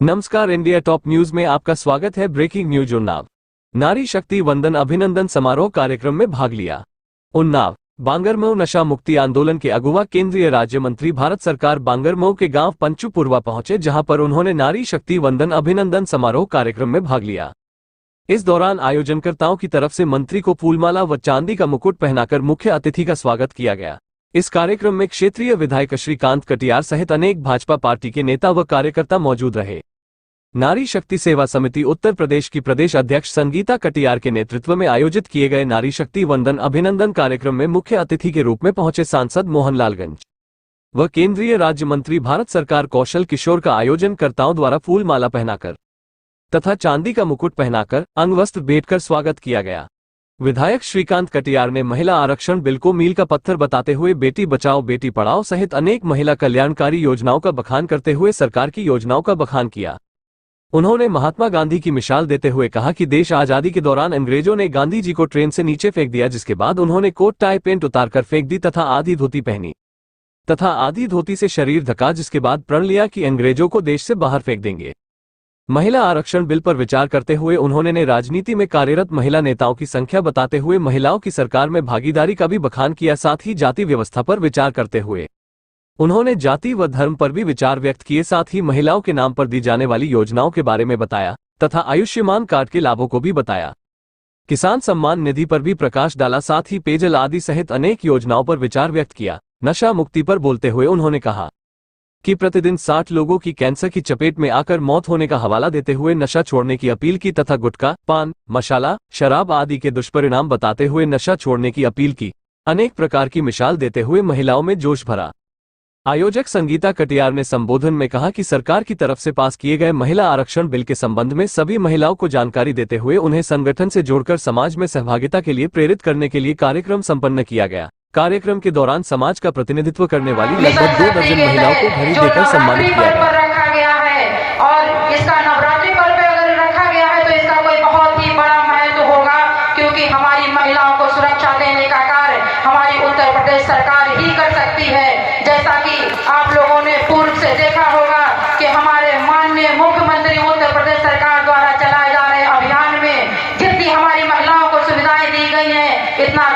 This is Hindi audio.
नमस्कार, इंडिया टॉप न्यूज में आपका स्वागत है। Breaking news. उन्नाव नारी शक्ति वंदन अभिनंदन समारोह कार्यक्रम में भाग लिया। उन्नाव बांगरमऊ नशा मुक्ति आंदोलन के अगुवा केंद्रीय राज्य मंत्री भारत सरकार बांगरमऊ के गांव पंचुपुरवा पहुंचे, जहां पर उन्होंने नारी शक्ति वंदन अभिनंदन समारोह कार्यक्रम में भाग लिया। इस दौरान आयोजनकर्ताओं की तरफ से मंत्री को फूलमाला व चांदी का मुकुट पहनाकर मुख्य अतिथि का स्वागत किया गया। इस कार्यक्रम में क्षेत्रीय विधायक श्रीकांत कटियार सहित अनेक भाजपा पार्टी के नेता व कार्यकर्ता मौजूद रहे। नारी शक्ति सेवा समिति उत्तर प्रदेश की प्रदेश अध्यक्ष संगीता कटियार के नेतृत्व में आयोजित किए गए नारी शक्ति वंदन अभिनंदन कार्यक्रम में मुख्य अतिथि के रूप में पहुंचे सांसद मोहनलालगंज व केंद्रीय राज्य मंत्री भारत सरकार कौशल किशोर का आयोजनकर्ताओं द्वारा फूल माला पहनाकर तथा चांदी का मुकुट पहनाकर अंगवस्त्र भेंटकर स्वागत किया गया। विधायक श्रीकांत कटियार ने महिला आरक्षण बिल को मील का पत्थर बताते हुए बेटी बचाओ बेटी पढ़ाओ सहित अनेक महिला कल्याणकारी योजनाओं का बखान करते हुए सरकार की योजनाओं का बखान किया। उन्होंने महात्मा गांधी की मिसाल देते हुए कहा कि देश आजादी के दौरान अंग्रेजों ने गांधी जी को ट्रेन से नीचे फेंक दिया, जिसके बाद उन्होंने कोट टाई पेंट उतारकर फेंक दी तथा आधी धोती पहनी तथा आधी धोती से शरीर ढका, जिसके बाद प्रण लिया कि अंग्रेजों को देश से बाहर फेंक देंगे। महिला आरक्षण बिल पर विचार करते हुए उन्होंने राजनीति में कार्यरत महिला नेताओं की संख्या बताते हुए महिलाओं की सरकार में भागीदारी का भी बखान किया। साथ ही जाति व्यवस्था पर विचार करते हुए उन्होंने जाति व धर्म पर भी विचार व्यक्त किए। साथ ही महिलाओं के नाम पर दी जाने वाली योजनाओं के बारे में बताया तथा आयुष्मान कार्ड के लाभों को भी बताया। किसान सम्मान निधि पर भी प्रकाश डाला। साथ ही पेयजल आदि सहित अनेक योजनाओं पर विचार व्यक्त किया। नशा मुक्ति पर बोलते हुए उन्होंने कहा कि प्रतिदिन 60 लोगों की कैंसर की चपेट में आकर मौत होने का हवाला देते हुए नशा छोड़ने की अपील की तथा गुटखा, पान, मसाला, शराब आदि के दुष्परिणाम बताते हुए नशा छोड़ने की अपील की। अनेक प्रकार की मिसाल देते हुए महिलाओं में जोश भरा। आयोजक संगीता कटियार ने संबोधन में कहा कि सरकार की तरफ से पास किए गए महिला आरक्षण बिल के संबंध में सभी महिलाओं को जानकारी देते हुए उन्हें संगठन से जोड़कर समाज में सहभागिता के लिए प्रेरित करने के लिए कार्यक्रम संपन्न किया गया। कार्यक्रम के दौरान समाज का प्रतिनिधित्व करने वाली लगभग 2 दर्जन महिलाओं को घड़ी देकर सम्मानित किया गया। और इसका नवरात्रि पर्व पे अगर रखा गया है तो इसका कोई बहुत ही बड़ा महत्व होगा, क्योंकि हमारी महिलाओं को सुरक्षा देने का कार्य हमारी उत्तर प्रदेश सरकार ही कर सकती है। जैसा कि आप लोगों ने पूर्व से देखा होगा कि हमारे माननीय मुख्यमंत्री उत्तर प्रदेश सरकार द्वारा चलाए जा रहे अभियान में जितनी हमारी महिलाओं को सुविधाएं दी गई हैं, इतना